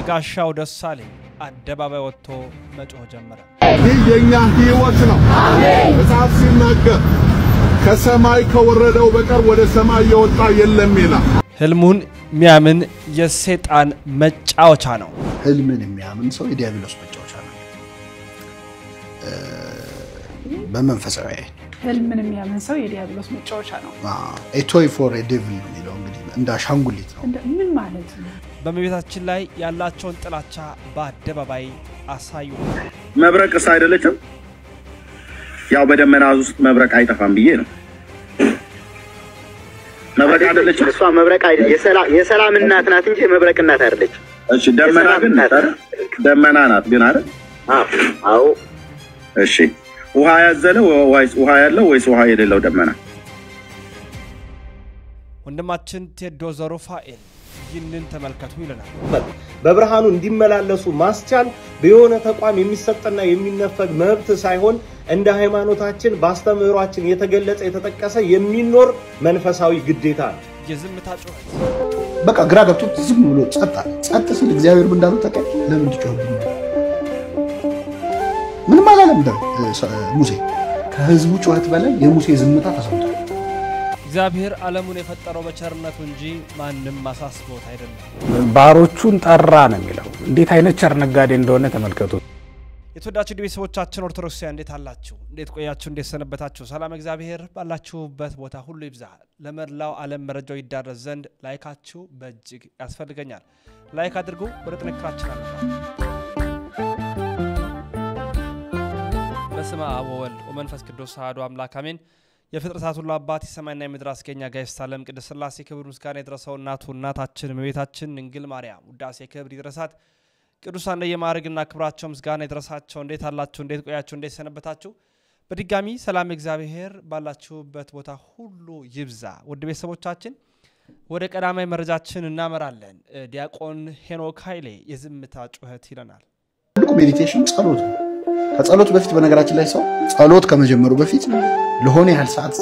በጋሻው ደሳለኝ አደባባይ ወጥቶ መጮህ ጀመረ። ይህ የኛ ህይወት ነው። መጽሐፍ ሲናገር ከሰማይ ከወረደው በቀር ወደ ሰማይ የወጣ የለም ይላል። ህልሙን የሚያምን የሰይጣን መጫወቻ ነው። ህልምን የሚያምን ሰው የዲያብሎስ መጫወቻ ነው። በመንፈሳዊ ህልምን የሚያምን ሰው የዲያብሎስ መጫወቻ ነው። a toy for a devil ነው እንግዲህ እንደ አሻንጉሊት ነው። ምን ማለት ነው? በመቤታችን ላይ ያላቸውን ጥላቻ በአደባባይ አሳዩ። መብረቅስ አይደለችም? ያው በደመና ውስጥ መብረቅ አይጠፋም ብዬ ነው። መብረቅ አይደለችም? እሷ መብረቅ አይደል የሰላም እናት ናት እንጂ መብረቅ እናት አይደለች። እሺ ደመና ግን ናት አይደል? ደመና ናት ግን አይደል? አዎ። እሺ ውሃ ያዘለ ወይስ ውሃ ያለው ወይስ ውሃ የሌለው ደመና? ወንድማችን ቴዶ ዘሩፋኤል ይህንን ተመልከቱ ይለናል። በብርሃኑ እንዲመላለሱ ማስቻል በየሆነ ተቋም የሚሰጥና የሚነፈግ መብት ሳይሆን እንደ ሃይማኖታችን በአስተምህሯችን የተገለጸ የተጠቀሰ የሚኖር መንፈሳዊ ግዴታ ነው። የዝምታ ጩኸት በቃ ግራ ገብቶት ዝም ብሎ ጸጥ ሲል እግዚአብሔር ምን እንዳለው ተቀበል። ለምን ትጮህብኝ? ምን ማለት ነው? ሙሴ ከህዝቡ ጩኸት በላይ የሙሴ ዝምታ ተሰምቷል። እግዚአብሔር ዓለሙን የፈጠረው በቸርነቱ እንጂ ማንንም ማሳስቦት አይደለም። ባሮቹን ጠራ ነው የሚለው። እንዴት አይነት ቸር ነጋዴ እንደሆነ ተመልከቱ። የተወዳችሁ ቤተሰቦቻችን ኦርቶዶክሳውያን እንዴት አላችሁ? እንዴት ቆያችሁ? እንዴት ሰነበታችሁ? ሰላም እግዚአብሔር ባላችሁበት ቦታ ሁሉ ይብዛ። ለመላው ዓለም መረጃው ይዳረስ ዘንድ ላይካችሁ በእጅግ ያስፈልገኛል። ላይክ አድርጉ። ወደ ጥንክራችን አለፋ። በስመ አብ ወወልድ ወመንፈስ ቅዱስ አሐዱ አምላክ አሜን። የፍጥረታት ሁሉ አባት የሰማይና የምድር አስገኛ ጋይስት ዓለም ቅድስት ሥላሴ ክብር ምስጋና ይድረሰው። እናታችን እመቤታችን ድንግል ማርያም ውዳሴ ክብር ይድረሳት። ቅዱሳን የማዕረግና ክብራቸው ምስጋና ይድረሳቸው። እንዴት አላችሁ? እንዴት ቆያችሁ? እንዴት ሰነበታችሁ? በድጋሚ ሰላም እግዚአብሔር ባላችሁበት ቦታ ሁሉ ይብዛ። ውድ ቤተሰቦቻችን ወደ ቀዳማይ መረጃችን እናመራለን። ዲያቆን ሄኖክ ኃይሌ የዝምታ ጩኸት ይለናል። ሜዲቴሽን ጸሎት ነው። ከጸሎት በፊት በነገራችን ላይ ሰው ጸሎት ከመጀመሩ በፊት ለሆነ ያህል ሰዓት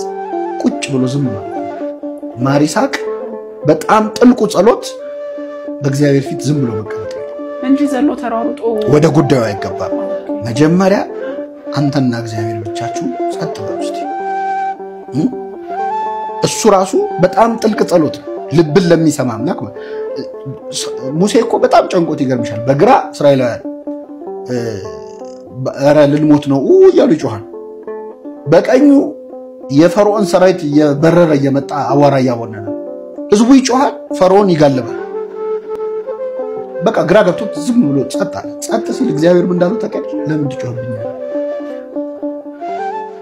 ቁጭ ብሎ ዝም ማለት ማሪሳቅ በጣም ጥልቁ ጸሎት በእግዚአብሔር ፊት ዝም ብሎ መቀመጥ እንጂ ዘሎ ተራሩጦ ወደ ጉዳዩ አይገባም። መጀመሪያ አንተና እግዚአብሔር ብቻችሁ ጸጥ በሉ እስቲ። እሱ ራሱ በጣም ጥልቅ ጸሎት ልብን ለሚሰማ አምላክ። ሙሴ እኮ በጣም ጨንቆት ይገርምሻል። በግራ እስራኤላውያን አረ ልልሞት ነው እያሉ ይጮሃል። በቀኙ የፈርዖን ሰራዊት የበረረ እየመጣ አዋራ ያወነነ ህዝቡ ይጮሃል፣ ፈርዖን ይጋለባል። በቃ ግራ ገብቶት ዝም ብሎ ጸጥ ሲል እግዚአብሔር ምን እንዳለው ተቀበል። ለምን ትጮህብኝ?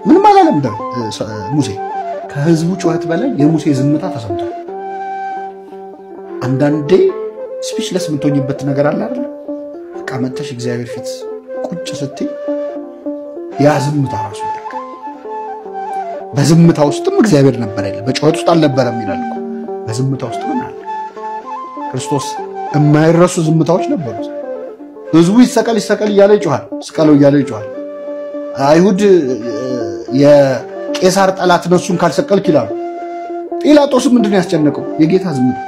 ምን ማለት ነው? ሙሴ ከህዝቡ ጩኸት በላይ የሙሴ ዝምታ ተሰምቷል። አንዳንዴ ስፒችለስ ምትሆኝበት ነገር አለ አይደል? በቃ መተሽ እግዚአብሔር ፊት ቁጭ ስትይ ያ ዝምታ ራሱ ይደግ። በዝምታ ውስጥም እግዚአብሔር ነበር አይደል? በጩኸት ውስጥ አልነበረም ይላል እኮ። በዝምታ ውስጥ ምን አለ? ክርስቶስ የማይረሱ ዝምታዎች ነበሩ። ህዝቡ ይሰቀል እያለ ይጮሃል፣ ስቀለው እያለ ይጮሃል። አይሁድ የቄሳር ጠላት ነሱን ካልሰቀልክ ይላሉ። ጲላጦስ ምንድነው ያስጨነቀው? የጌታ ዝምታ።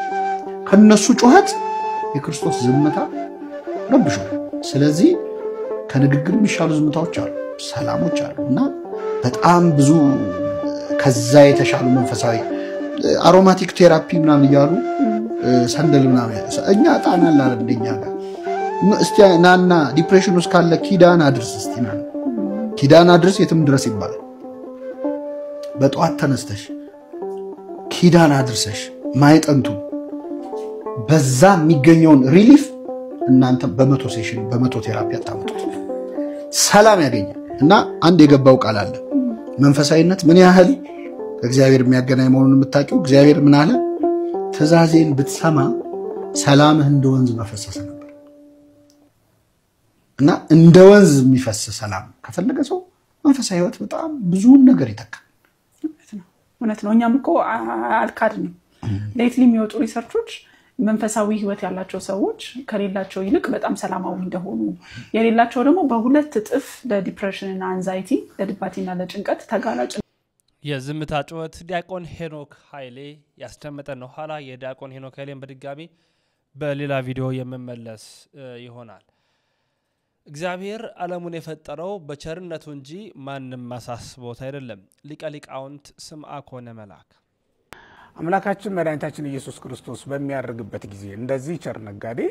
ከነሱ ጩኸት የክርስቶስ ዝምታ ረብሾ። ስለዚህ ከንግግር የሚሻሉ ዝምታዎች አሉ፣ ሰላሞች አሉና በጣም ብዙ ከዛ የተሻሉ መንፈሳዊ አሮማቲክ ቴራፒ ምናምን ይያሉ ሰንደል ምናምን እኛ ጣናላ እንደኛ ጋር እስቲ ናና ዲፕሬሽን ውስጥ ካለ ኪዳን አድርስ እስቲ ናና ኪዳን አድርስ የትም ድረስ ይባላል። በጧት ተነስተሽ ኪዳን አድርሰሽ ማይጠንቱ በዛ የሚገኘውን ሪሊፍ እናንተ በመቶ ሴሽን በመቶ ቴራፒ አታመጡት። ሰላም ያገኛል። እና አንድ የገባው ቃል አለ። መንፈሳዊነት ምን ያህል ከእግዚአብሔር የሚያገናኝ መሆኑን የምታውቂው እግዚአብሔር ምን አለ? ትእዛዜን ብትሰማ ሰላምህ እንደ ወንዝ መፈሰስ ነበር። እና እንደ ወንዝ የሚፈስ ሰላም ከፈለገ ሰው መንፈሳዊ ህይወት በጣም ብዙ ነገር ይተካል። እውነት ነው። እኛም እኮ አልካድንም። ሌትሊ የሚወጡ ሪሰርቾች መንፈሳዊ ህይወት ያላቸው ሰዎች ከሌላቸው ይልቅ በጣም ሰላማዊ እንደሆኑ የሌላቸው ደግሞ በሁለት እጥፍ ለዲፕሬሽን እና አንዛይቲ ለድባቴና ለጭንቀት ተጋላጭ። የዝምታ ጩኸት ዲያቆን ሄኖክ ኃይሌ ያስተምጠን ነው። ኋላ የዲያቆን ሄኖክ ኃይሌን በድጋሚ በሌላ ቪዲዮ የምመለስ ይሆናል። እግዚአብሔር ዓለሙን የፈጠረው በቸርነቱ እንጂ ማንም ማሳስቦት አይደለም። ሊቀ ሊቃውንት ስምዐኮነ መልአክ አምላካችን መድኃኒታችን ኢየሱስ ክርስቶስ በሚያርግበት ጊዜ እንደዚህ ቸር ነጋዴ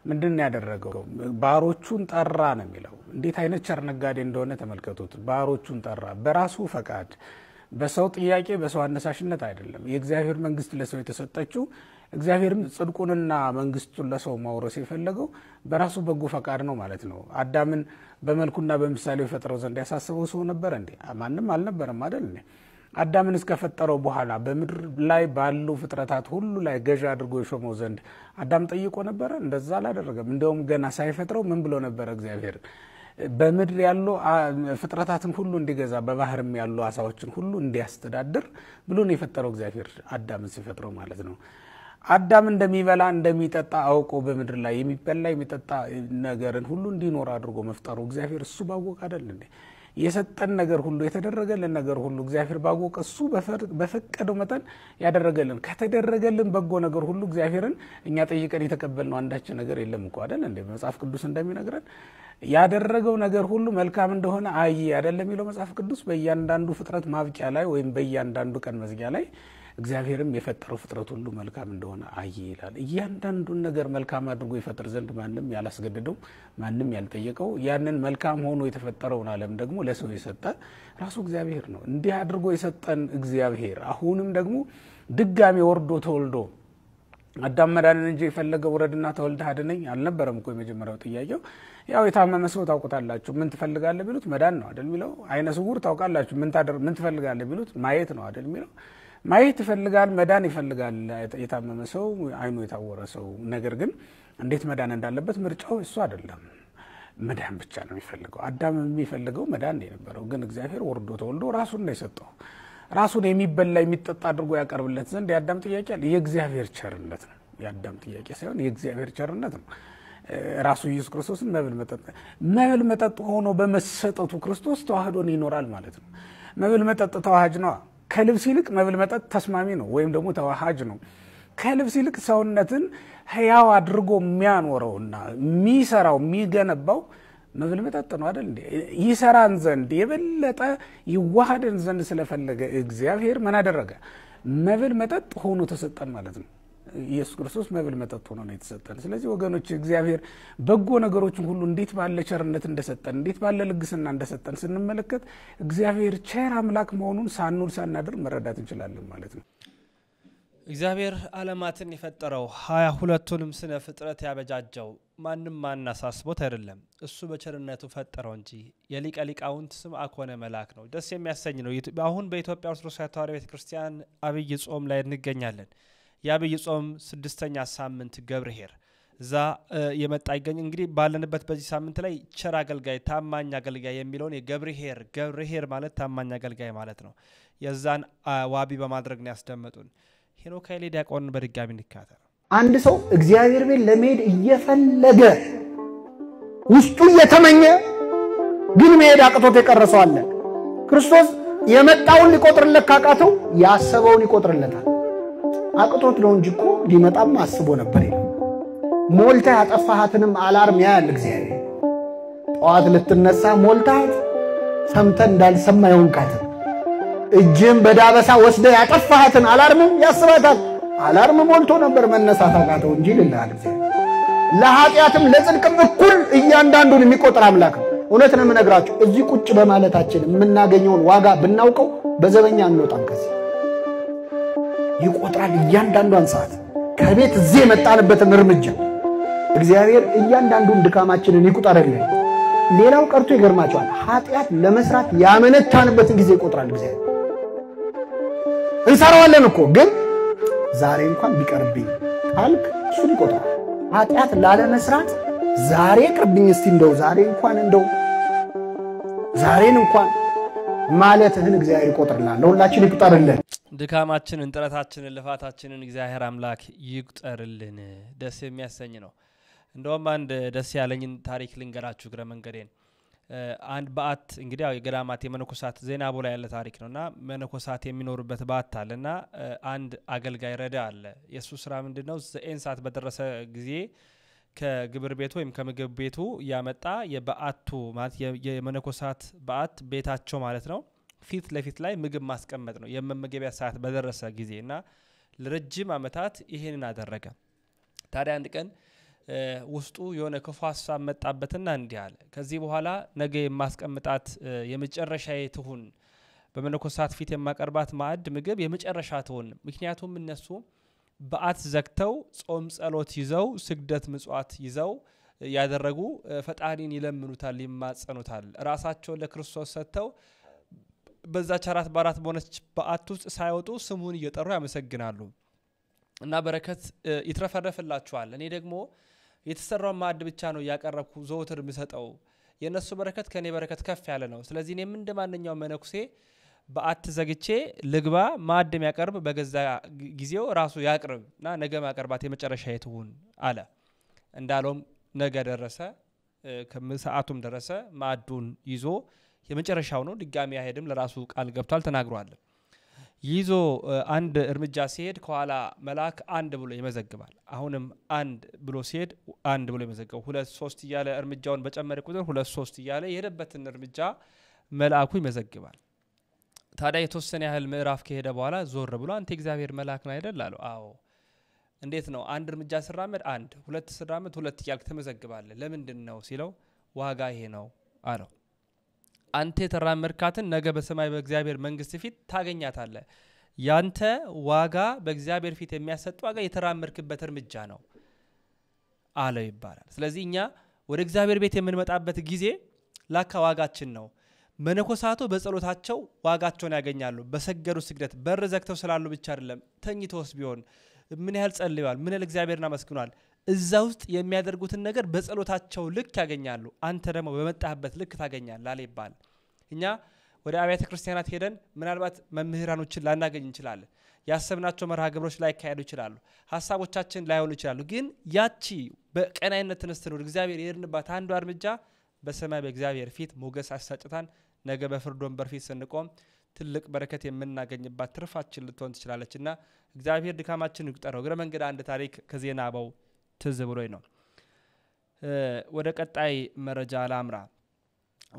ምንድን ያደረገው? ባሮቹን ጠራ ነው የሚለው። እንዴት አይነት ቸር ነጋዴ እንደሆነ ተመልከቱት። ባሮቹን ጠራ በራሱ ፈቃድ፣ በሰው ጥያቄ፣ በሰው አነሳሽነት አይደለም። የእግዚአብሔር መንግስት ለሰው የተሰጠችው እግዚአብሔርም ጽድቁንና መንግስቱን ለሰው ማውረስ የፈለገው በራሱ በጎ ፈቃድ ነው ማለት ነው። አዳምን በመልኩና በምሳሌው ፈጥረው ዘንድ ያሳሰበው ሰው ነበር እንዴ? ማንም አልነበረም አይደል? አዳምን እስከፈጠረው በኋላ በምድር ላይ ባሉ ፍጥረታት ሁሉ ላይ ገዥ አድርጎ የሾመው ዘንድ አዳም ጠይቆ ነበር? እንደዛ አላደረገም። እንደውም ገና ሳይፈጥረው ምን ብሎ ነበር? እግዚአብሔር በምድር ያሉ ፍጥረታትን ሁሉ እንዲገዛ በባህርም ያሉ አሳዎችን ሁሉ እንዲያስተዳድር ብሎ ነው የፈጠረው እግዚአብሔር አዳምን ሲፈጥረው ማለት ነው። አዳም እንደሚበላ እንደሚጠጣ አውቆ በምድር ላይ የሚበላ የሚጠጣ ነገርን ሁሉ እንዲኖር አድርጎ መፍጠሩ እግዚአብሔር እሱ ባወቀ አይደል እንዴ? የሰጠን ነገር ሁሉ የተደረገልን ነገር ሁሉ እግዚአብሔር ባወቀ እሱ በፈቀደው መጠን ያደረገልን ከተደረገልን በጎ ነገር ሁሉ እግዚአብሔርን እኛ ጠይቀን የተቀበልነው አንዳች ነገር የለም እኮ አይደል እንዴ? መጽሐፍ ቅዱስ እንደሚነግረን ያደረገው ነገር ሁሉ መልካም እንደሆነ አይ አይደለም የሚለው መጽሐፍ ቅዱስ። በእያንዳንዱ ፍጥረት ማብቂያ ላይ ወይም በእያንዳንዱ ቀን መዝጊያ ላይ እግዚአብሔርም የፈጠረው ፍጥረት ሁሉ መልካም እንደሆነ አይ ይላል። እያንዳንዱን ነገር መልካም አድርጎ ይፈጥር ዘንድ ማንም ያላስገደደው ማንም ያልጠየቀው ያንን መልካም ሆኖ የተፈጠረውን ዓለም ደግሞ ለሰው የሰጠ ራሱ እግዚአብሔር ነው። እንዲህ አድርጎ የሰጠን እግዚአብሔር አሁንም ደግሞ ድጋሚ ወርዶ ተወልዶ አዳም መዳንን እንጂ የፈለገው ወረድና ተወልደ አድነኝ አልነበረም እኮ የመጀመሪያው ጥያቄው። ያው የታመመ ሰው ታውቁታላችሁ፣ ምን ትፈልጋለህ ቢሉት መዳን ነው አይደል የሚለው። አይነ ስውር ታውቃላችሁ፣ ምን ትፈልጋለህ ቢሉት ማየት ነው አይደል የሚለው። ማየት ይፈልጋል፣ መዳን ይፈልጋል የታመመ ሰው፣ አይኑ የታወረ ሰው። ነገር ግን እንዴት መዳን እንዳለበት ምርጫው እሱ አይደለም፣ መዳን ብቻ ነው የሚፈልገው። አዳም የሚፈልገው መዳን የነበረው ግን እግዚአብሔር ወርዶ ተወልዶ ራሱን ነው የሰጠው። ራሱን የሚበላ የሚጠጣ አድርጎ ያቀርብለት ዘንድ የአዳም ጥያቄ አለ። የእግዚአብሔር ቸርነት ነው፣ የአዳም ጥያቄ ሳይሆን የእግዚአብሔር ቸርነት ነው። ራሱ ኢየሱስ ክርስቶስን መብል መጠጥ ሆኖ በመሰጠቱ ክርስቶስ ተዋህዶን ይኖራል ማለት ነው። መብል መጠጥ ተዋሃጅ ነው። ከልብስ ይልቅ መብል መጠጥ ተስማሚ ነው ወይም ደግሞ ተዋሃጅ ነው። ከልብስ ይልቅ ሰውነትን ሕያው አድርጎ የሚያኖረውና የሚሰራው የሚገነባው መብል መጠጥ ነው አይደል እንዴ? ይሰራን ዘንድ የበለጠ ይዋሃደን ዘንድ ስለፈለገ እግዚአብሔር ምን አደረገ? መብል መጠጥ ሆኖ ተሰጠን ማለት ነው። ኢየሱስ ክርስቶስ መብል መጠጥ ሆኖ ነው የተሰጠን። ስለዚህ ወገኖች እግዚአብሔር በጎ ነገሮችን ሁሉ እንዴት ባለ ቸርነት እንደሰጠን እንዴት ባለ ልግስና እንደሰጠን ስንመለከት እግዚአብሔር ቸር አምላክ መሆኑን ሳንውል ሳናድር መረዳት እንችላለን ማለት ነው። እግዚአብሔር ዓለማትን የፈጠረው 22ቱንም ስነ ፍጥረት ያበጃጀው ማንም ማናሳስቦት አይደለም፣ እሱ በቸርነቱ ፈጠረው እንጂ። የሊቀ ሊቃውንት ስምዐኮነ መልአክ ነው። ደስ የሚያሰኝ ነው። አሁን በኢትዮጵያ ኦርቶዶክስ ተዋሕዶ ቤተክርስቲያን አብይ ጾም ላይ እንገኛለን። የአብይ ጾም 6ኛ ሳምንት ገብርኄር እዛ የመጣ ይገኝ። እንግዲህ ባለንበት በዚህ ሳምንት ላይ ቸር አገልጋይ ታማኝ አገልጋይ የሚለውን ገብርኄር ማለት ታማኝ አገልጋይ ማለት ነው። የዛን ዋቢ በማድረግ ነው ያስደመጡን። ሄኖክ ኃይሌ ዲያቆንን በድጋሚ እንከታተል። አንድ ሰው እግዚአብሔር ቤት ለመሄድ እየፈለገ ውስጡ እየተመኘ ግን መሄድ አቅቶት የቀረሰው አለ። ክርስቶስ የመጣውን ሊቆጥርለት ካቃተው ያሰበውን ይቆጥርለታል። አቅቶት ነው እንጂ እኮ ሊመጣም አስቦ ነበር ይላል። ሞልታ ያጠፋሃትንም አላርም ያያል እግዚአብሔር። ጠዋት ልትነሳ ሞልታት ሰምተ እንዳልሰማ ይሆንካት እጅም በዳበሳ ወስደ ያጠፋሃትን አላርም ያስባታል። አላርም ሞልቶ ነበር መነሳት አቃተው እንጂ ይላል እግዚአብሔር። ለኃጢአትም ለጽድቅም እኩል እያንዳንዱን የሚቆጥር አምላክ ነው። እውነት ነው የምነግራችሁ፣ እዚህ ቁጭ በማለታችን የምናገኘውን ዋጋ ብናውቀው በዘበኛ አንወጣም ከዚህ። ይቆጥራል እያንዳንዷን ሰዓት ከቤት እዚህ የመጣንበትን እርምጃ እግዚአብሔር እያንዳንዱን ድካማችንን ይቆጥራል። ሌላው ቀርቶ ይገርማቸዋል፣ ኃጢአት ለመስራት ያመነታንበትን ጊዜ ይቆጥራል እግዚአብሔር። እንሰራዋለን እኮ ግን ዛሬ እንኳን ቢቀርብኝ ካልክ እሱን ይቆጥራል። ኃጢአት ላለመስራት ዛሬ ቅርብኝ እስቲ እንደው ዛሬን እንኳን ማለትህን እግዚአብሔር ይቆጥርልናል። ለሁላችን ይቆጥርልን። ድካማችንን፣ ጥረታችንን፣ ልፋታችንን እግዚአብሔር አምላክ ይቆጥርልን። ደስ የሚያሰኝ ነው። እንደውም አንድ ደስ ያለኝን ታሪክ ልንገራችሁ እግረ መንገዴን። አንድ በአት እንግዲህ ያው የገዳማት የመነኮሳት ዜናቦ ላይ ያለ ታሪክ ነውና መነኮሳት የሚኖሩበት በአት አለና አንድ አገልጋይ ረዳ አለ የሱ ስራ ምንድነው ዘኤን ሰዓት በደረሰ ጊዜ ከግብር ቤቱ ወይም ከምግብ ቤቱ ያመጣ የበአቱ ማለት የመነኮሳት በአት ቤታቸው ማለት ነው ፊት ለፊት ላይ ምግብ ማስቀመጥ ነው የመመገቢያ ሰዓት በደረሰ ጊዜና ለረጅም አመታት ይሄንን አደረገ ታዲያ አንድ ቀን ውስጡ የሆነ ክፉ ሐሳብ መጣበትና እንዲህ አለ ከዚህ በኋላ ነገ የማስቀምጣት የመጨረሻዬ ትሁን በመነኮሳት ፊት የማቀርባት ማዕድ ምግብ የመጨረሻ ትሁን ምክንያቱም እነሱ በአት ዘግተው ጾም ጸሎት ይዘው ስግደት ምጽዋት ይዘው ያደረጉ ፈጣሪን ይለምኑታል ይማጸኑታል ራሳቸው ለክርስቶስ ሰጥተው በዛች አራት በአራት በሆነች በአት ውስጥ ሳይወጡ ስሙን እየጠሩ ያመሰግናሉ እና በረከት ይትረፈረፍላችኋል እኔ ደግሞ የተሰራው ማዕድ ብቻ ነው ያቀረብኩ ዘውትር ምሰጠው የነሱ በረከት ከኔ በረከት ከፍ ያለ ነው ስለዚህ እኔም እንደማንኛው መነኩሴ በአት ዘግቼ ልግባ ማዕድ የሚያቀርብ በገዛ ጊዜው ራሱ ያቅርብና ነገ ማቀርባት የመጨረሻ ይቱን አለ እንዳሎም ነገ ደረሰ ከመሰዓቱም ደረሰ ማዕዱን ይዞ የመጨረሻው ነው ድጋሚ ያሄድም ለራሱ ቃል ገብቷል ተናግሯል ይዞ አንድ እርምጃ ሲሄድ ከኋላ መልአክ አንድ ብሎ ይመዘግባል አሁንም አንድ ብሎ ሲሄድ አንድ ብሎ ይመዘግባል 2 3 ይያለ እርምጃውን በጨመረ ቁጥር 2 3 ይያለ የሄደበትን እርምጃ መልአኩ ይመዘግባል ታዲያ የተወሰነ ያህል ምዕራፍ ከሄደ በኋላ ዞር ብሎ አንተ እግዚአብሔር መልአክ ነው አይደል አለው አዎ እንዴት ነው አንድ እርምጃ ስራመድ አንድ ሁለት ስራመድ ሁለት ይያልክ ተመዘግባለህ ለምንድነው ሲለው ዋጋ ይሄ ነው አለው አንተ ተራመርካትን ነገ በሰማይ በእግዚአብሔር መንግስት ፊት ታገኛታለህ ያንተ ዋጋ በእግዚአብሔር ፊት የሚያሰጥ ዋጋ የተራመርክበት እርምጃ ነው አለ ይባላል ስለዚህ እኛ ወደ እግዚአብሔር ቤት የምንመጣበት ጊዜ ላካ ዋጋችን ነው መነኮሳቱ በጸሎታቸው ዋጋቸውን ያገኛሉ በሰገዱ ስግደት በር ዘግተው ስላሉ ብቻ አይደለም ተኝተውስ ቢሆን ምን ያህል ጸልየዋል ምን ያህል እግዚአብሔርን አመስግኗል እዛ ውስጥ የሚያደርጉትን ነገር በጸሎታቸው ልክ ያገኛሉ አንተ ደግሞ በመጣህበት ልክ ታገኛለህ አለ ይባል እኛ ወደ አብያተ ክርስቲያናት ሄደን ምናልባት መምህራኖችን ላናገኝ እንችላለን ያሰብናቸው መርሃ ግብሮች ላይ ካሄዱ ይችላሉ ሐሳቦቻችን ላይሆኑ ይችላሉ ግን ያቺ በቀናይነት ተነስተን ወደ እግዚአብሔር የሄድንባት አንዱ እርምጃ በሰማይ በእግዚአብሔር ፊት ሞገስ አሳጭታን ነገ በፍርድ ወንበር ፊት ስንቆም ትልቅ በረከት የምናገኝባት ትርፋችን ልትሆን ትችላለችና እግዚአብሔር ድካማችን ይቁጠረው እግረ መንገድ አንድ ታሪክ ከዜና አበው ትዝ ብሎኝ ነው ወደ ቀጣይ መረጃ ላምራ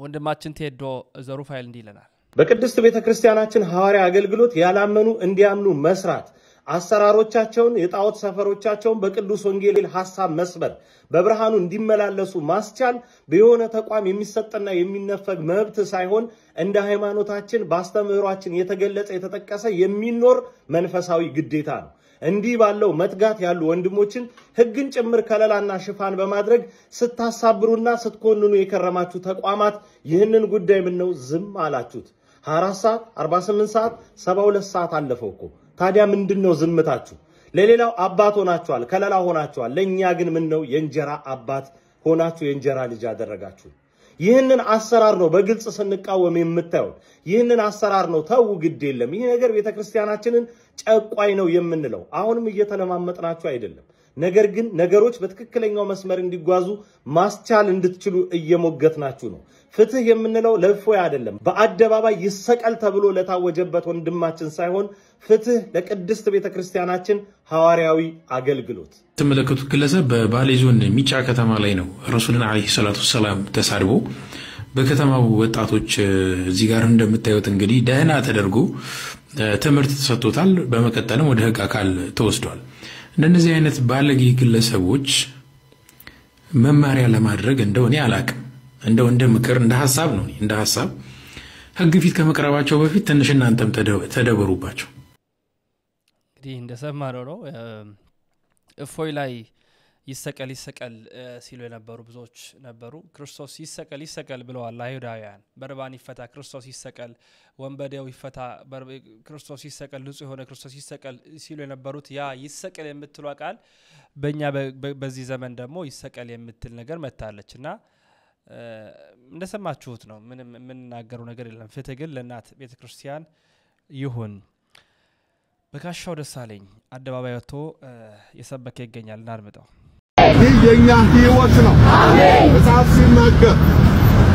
ወንድማችን ቴዶ ዘሩፋኤል እንዲለናል በቅድስት ቤተክርስቲያናችን ሐዋርያ አገልግሎት ያላመኑ እንዲያምኑ መስራት አሰራሮቻቸውን የጣዖት ሰፈሮቻቸውን በቅዱስ ወንጌል ሐሳብ መስበር በብርሃኑ እንዲመላለሱ ማስቻል በየሆነ ተቋም የሚሰጠና የሚነፈግ መብት ሳይሆን እንደ ሃይማኖታችን ባስተምህሯችን የተገለጸ የተጠቀሰ የሚኖር መንፈሳዊ ግዴታ ነው እንዲህ ባለው መትጋት ያሉ ወንድሞችን ህግን ጭምር ከለላና ሽፋን በማድረግ ስታሳብሩና ስትኮንኑ የከረማችሁ ተቋማት ይህንን ጉዳይ ምን ነው ዝም አላችሁት 24 ሰዓት 48 ሰዓት 72 ሰዓት አለፈውኮ ታዲያ ምንድነው ዝምታችሁ ለሌላው አባት ሆናችኋል ከለላ ሆናችኋል ለኛ ግን ምን ነው የእንጀራ አባት ሆናችሁ የእንጀራ ልጅ አደረጋችሁ ይህንን አሰራር ነው በግልጽ ስንቃወም የምታዩት ይህንን አሰራር ነው ተው ግድ የለም ይሄ ነገር ቤተክርስቲያናችንን ጨቋይ ነው የምንለው አሁንም እየተለማመጥናችሁ አይደለም ነገር ግን ነገሮች በትክክለኛው መስመር እንዲጓዙ ማስቻል እንድትችሉ እየሞገትናችሁ ነው ፍትህ የምንለው ለፎይ አይደለም በአደባባይ ይሰቀል ተብሎ ለታወጀበት ወንድማችን ሳይሆን ፍትህ ለቅድስት ቤተክርስቲያናችን ሐዋርያዊ አገልግሎት ተመለከቱት ግለሰብ በባሌ ዞን ሚጫ ከተማ ላይ ነው ረሱልን አለይሂ ሰላቱ ሰላም ተሳድቦ በከተማው ወጣቶች እዚህ ጋር እንደምታዩት እንግዲህ ደህና ተደርጎ ትምህርት ተሰጥቶታል በመቀጠልም ወደ ህግ አካል ተወስዷል እንደነዚህ አይነት ባለጌ ግለሰቦች መማሪያ ለማድረግ እንደው እኔ አላቅም እንደው እንደ ምክር እንደ ሐሳብ ነው እንደ ሐሳብ ህግ ፊት ከመቅረባቸው በፊት ትንሽ እናንተም ተደበሩባቸው እንግዲህ እንደሰማነው ነው እፎይ ላይ ይሰቀል ሲሉ የነበሩ ብዙዎች ነበሩ ክርስቶስ ይሰቀል ብለዋል አይሁዳውያን በርባን ይፈታ ክርስቶስ ይሰቀል ወንበዴው ይፈታ ክርስቶስ ይሰቀል ንጹህ የሆነ ክርስቶስ ይሰቀል ሲሉ የነበሩት ያ ይሰቀል የምትለው ቃል በእኛ በዚህ ዘመን ደግሞ ይሰቀል የምትል ነገር መታለችና እንደሰማችሁት ነው ምንም የምንናገረው ነገር የለም ፍትህ ግን ለእናት ቤተክርስቲያን ይሁን በካሻው ደሳለኝ አደባባይ ወጥቶ የሰበከ ይገኛል እናድምጠው ይህ የኛ ህይወት ነው መጽሐፍ ሲናገር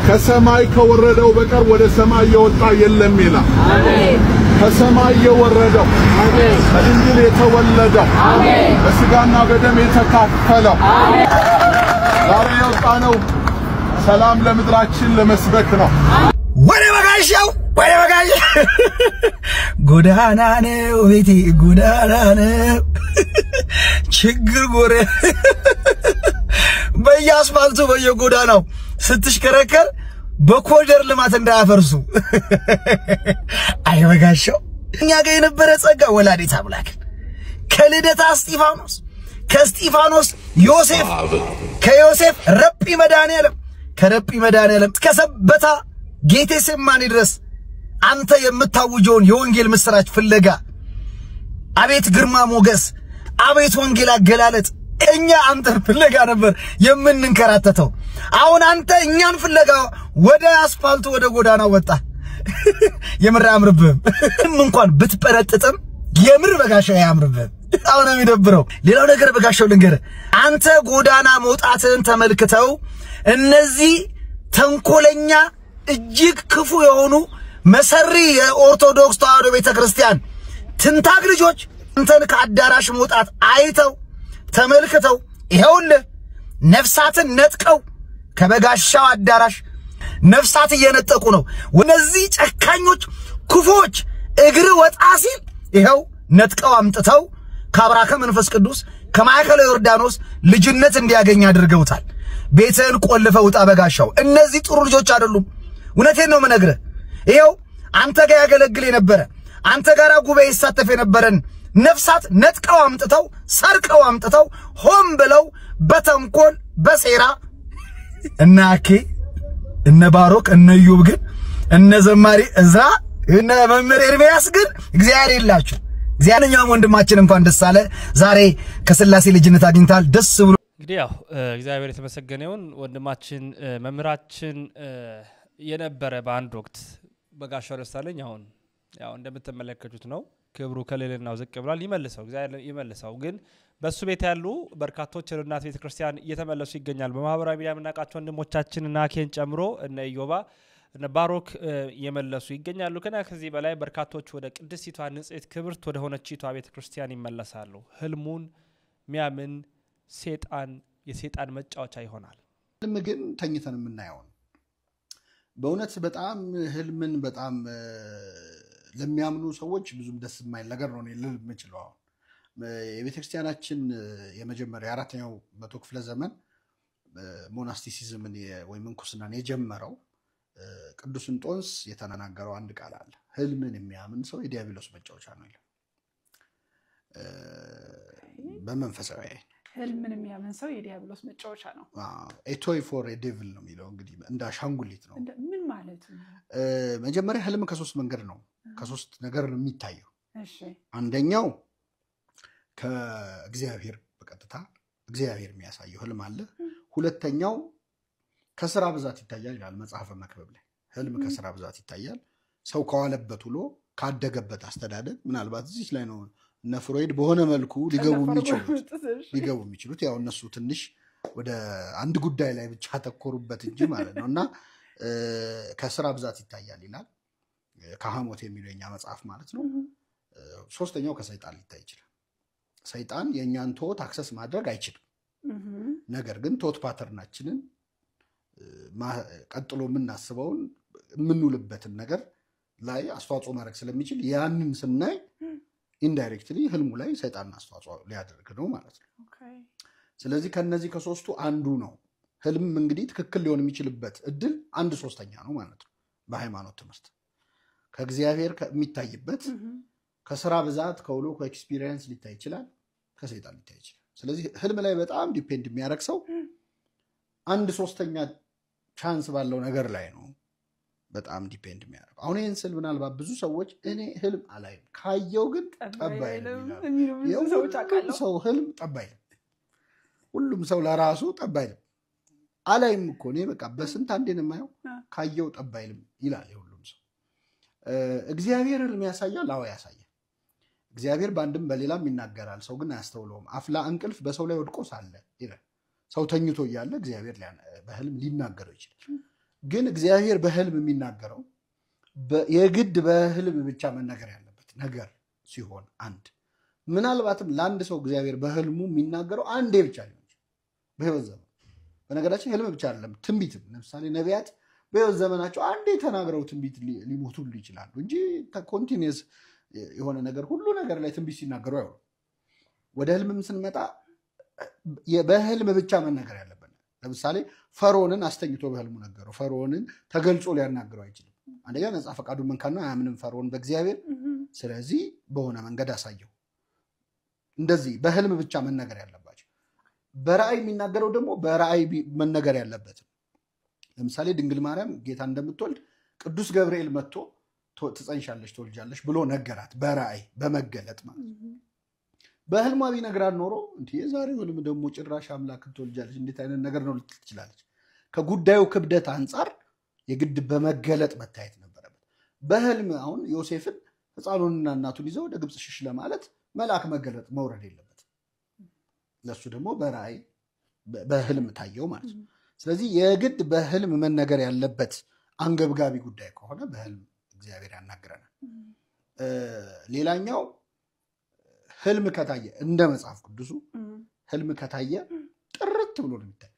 ከሰማይ ከወረደው በቀር ወደ ሰማይ የወጣ የለም ይላል። አሜን። ከሰማይ የወረደው አሜን። ከድንግል የተወለደው አሜን። በስጋና በደም የተካፈለው አሜን። ዛሬ የወጣነው ሰላም ለምድራችን ለመስበክ ነው። ወደ በጋሻው ጎዳና ነው ቤቴ ጎዳና ነው ችግር ጎረ በየአስፋልቱ በየጎዳናው ስትሽከረከር በኮሪደር ልማት እንዳያፈርሱ አይ በጋሻው እኛ ጋር የነበረ ጸጋ ወላዲተ አምላክ ከልደታ እስጢፋኖስ ከእስጢፋኖስ ዮሴፍ ከዮሴፍ ረጲ መድኃኔዓለም ከረጲ መድኃኔዓለም ከሰበታ ጌቴሴማኒ ድረስ አንተ የምታውጀውን የወንጌል ምስራች ፍለጋ አቤት ግርማ ሞገስ አቤት ወንጌል አገላለጥ እኛ አንተ ፍለጋ ነበር የምንንከራተተው አሁን አንተ እኛን ፍለጋ ወደ አስፋልቱ ወደ ጎዳና ወጣ የምር አምርብም እንኳን ብትጠረጥጥም የምር በጋሻው ያምርብም አሁን የሚደብረው ሌላው ነገር በጋሻው ልንገር አንተ ጎዳና መውጣትን ተመልክተው እነዚህ ተንኮለኛ እጅግ ክፉ የሆኑ መሰሪ የኦርቶዶክስ ተዋሕዶ ቤተክርስቲያን ትንታግ ልጆች አንተን ከአዳራሽ መውጣት አይተው ተመልክተው ይሄውልህ ነፍሳትን ነጥቀው ከበጋሻው አዳራሽ ነፍሳት እየነጠቁ ነው እነዚህ ጨካኞች ክፉዎች እግር ወጣ ሲል ይሄው ነጥቀው አምጥተው ከአብራከ መንፈስ ቅዱስ ከማዕከለ ዮርዳኖስ ልጅነት እንዲያገኝ አድርገውታል ቤተን ቆልፈው ውጣ በጋሻው እነዚህ ጥሩ ልጆች አይደሉም እውነቴን ነው መነግረ ይሄው አንተ ጋር ያገለግል የነበረ አንተ ጋር ጉባኤ ይሳተፍ የነበረን ነፍሳት ነጥቀው አምጥተው ሰርቀው አምጥተው ሆም ብለው በተንኮል በሴራ እናኬ እነ ባሮክ እነ ኢዮብ ግን እነ ዘማሪ እዝራ እነ መምህር ኤርሚያስ ግን እግዚአብሔር ይላችሁ እግዚአብሔርኛው ወንድማችን እንኳን ደስ አለ ዛሬ ከስላሴ ልጅነት አግኝታል ደስ ብሎ እንግዲህ ያው እግዚአብሔር የተመሰገነውን ወንድማችን መምህራችን የነበረ በአንድ ወቅት በጋሻው ደሳለኝ አሁን ያው እንደምትመለከቱት ነው ክብሩ ከሌለናው ዝቅ ብሏል ይመልሰው እግዚአብሔር ይመልሰው ግን በሱ ቤት ያሉ በርካቶች ለእናት ቤተክርስቲያን እየተመለሱ ይገኛል በማህበራዊ ሚዲያ ምናቃቸው ወንድሞቻችንና አኬን ጨምሮ እነ ኢዮባ እነ ባሮክ እየመለሱ ይገኛሉ ከና ከዚህ በላይ በርካቶች ወደ ቅድስቲቷ ንጽሕት ክብርት ወደ ሆነችይቷ ቤተክርስቲያን ይመለሳሉ ህልሙን ሚያምን ሰይጣን የሰይጣን መጫወቻ ይሆናል ህልም ግን ተኝተን የምናየው በእውነት በጣም ህልምን በጣም ለሚያምኑ ሰዎች ብዙም ደስ የማይል ነገር ነው ልል የምችለው የቤተክርስቲያናችን የመጀመሪያ አራተኛው መቶ ክፍለ ዘመን ሞናስቲሲዝምን ወይ ምንኩስናን የጀመረው ቅዱስ እንጦንስ የተናገረው አንድ ቃል አለ ህልምን የሚያምን ሰው የዲያብሎስ መጫወቻ ነው ይላል በመንፈሳዊ ህልምን የሚያምን ሰው የዲያብሎስ መጫወቻ ነው a toy for a devil ነው የሚለው እንግዲህ እንደ አሻንጉሊት ነው ምን ማለት ነው መጀመሪያ ህልም ከሶስት መንገድ ነው ከሶስት ነገር ነው የሚታየው እሺ አንደኛው ከእግዚአብሔር በቀጥታ እግዚአብሔር የሚያሳየው ህልም አለ ሁለተኛው ከስራ ብዛት ይታያል ይላል መጽሐፈ መክብብ ላይ ህልም ከስራ ብዛት ይታያል ሰው ከዋለበት ውሎ ካደገበት አስተዳደግ ምናልባት እዚህ ላይ ነው እነ ፍሮይድ በሆነ መልኩ ሊገቡ የሚችሉት ያው እነሱ ትንሽ ወደ አንድ ጉዳይ ላይ ብቻ ተኮሩበት እንጂ ማለት ነውና ከስራ ብዛት ይታያል ይላል ከሐሞት የሚለኛ መጽሐፍ ማለት ነው ሶስተኛው ከሰይጣን ሊታይ ይችላል ሰይጣን የኛን ቶት አክሰስ ማድረግ አይችልም ነገር ግን ቶት ፓተርናችንን ቀጥሎ ምናስበውን ምንውልበትን ነገር ላይ አስተዋጽኦ ማድረግ ስለሚችል ያንን ስናይ ኢንዳይሬክትሊ ህልሙ ላይ ሰይጣን አስተዋጽኦ ሊያደርግ ነው ማለት ነው ስለዚህ ከነዚህ ከሶስቱ አንዱ ነው ህልም እንግዲህ ትክክል ሊሆን የሚችልበት እድል አንድ ሶስተኛ ነው ማለት ነው በሃይማኖት ትምህርት ከእግዚአብሔር የሚታይበት ከስራ ብዛት ከውሎ ከኤክስፒሪየንስ ሊታይ ይችላል ከሰይጣን ሊታይ ይችላል ስለዚህ ህልም ላይ በጣም ዲፔንድ የሚያደርግ ሰው አንድ ሶስተኛ ቻንስ ባለው ነገር ላይ ነው በጣም ዲፔንድ የሚያደርግ አሁን ይሄን ስል ምናልባት ብዙ ሰዎች እኔ ህልም አላይም ካየው ግን ጠባይ ነው ሰው ህልም ጠባይ ሁሉም ሰው ለራሱ ጠባይ ነው አላይም እኮ እኔ በቃ በስንት አንዴ ነው የማየው ካየው ጠባይ ይላል ሁሉም ሰው እግዚአብሔር ህልም ያሳያል አዎ ያሳያል እግዚአብሔር ባንድም በሌላም ይናገራል ሰው ግን አያስተውለውም አፍላ እንቅልፍ በሰው ላይ ወድቆ ሳለ ይላል ሰው ተኝቶ ይያለ እግዚአብሔር በህልም ሊናገረው ይችላል ግን እግዚአብሔር በህልም የሚናገረው የግድ በህልም ብቻ መናገር ያለበት ነገር ሲሆን አንድ ምናልባትም ለአንድ ሰው እግዚአብሔር በህልሙ የሚናገረው አንዴ ብቻ ሊሆን ይችላል በህይወት ዘመን። በነገራችን ህልም ብቻ አይደለም ትንቢትም ለምሳሌ ነቢያት በህይወት ዘመናቸው አንዴ ተናግረው ትንቢት ሊሞቱ ይችላሉ እንጂ ኮንቲኒየስ የሆነ ነገር ሁሉ ነገር ላይ ትንቢት ሲናገሩ አይሆን። ወደ ህልምም ስንመጣ በህልም ብቻ መናገር ያለበት ለምሳሌ ፈርዖንን አስተኝቶ በህልሙ ነገረው። ፈርዖንን ተገልጾ ሊያናግረው አይችልም። አንደኛ ነፃ ፈቃዱ መንካና አያምንም ፈርዖን በእግዚአብሔር። ስለዚህ በሆነ መንገድ አሳየው። እንደዚህ በህልም ብቻ መናገር ያለባቸው። በራእይ የሚናገረው ደግሞ በራእይ መናገር ያለበት። ለምሳሌ ድንግል ማርያም ጌታ እንደምትወልድ ቅዱስ ገብርኤል መጥቶ ትጸንሻለሽ ትወልጃለሽ ብሎ ነገራት በራእይ በመገለጥ ማለት ነው። በህልሟ ቢነግራት ኖሮ እንዴ ዛሬ ህልም ደግሞ ጭራሽ አምላክ ትወልጃለሽ እንዴት አይነት ነገር ነው ልትል ትችላለች። ከጉዳዩ ክብደት አንፃር የግድ በመገለጥ መታየት ነበረበት። በህልም አሁን ዮሴፍን ህፃኑንና እናቱን ይዘው ወደ ግብጽ ሽሽ ለማለት መልአክ መገለጥ መውረድ የለበት። ለሱ ደግሞ በራእይ በህልም ታየው ማለት ነው። ስለዚህ የግድ በህልም መነገር ያለበት አንገብጋቢ ጉዳይ ከሆነ በህልም እግዚአብሔር ያናግረናል። ሌላኛው ህልም ከታየ እንደ መጽሐፍ ቅዱሱ ህልም ከታየ ጥርት ብሎ ነው የሚታይ።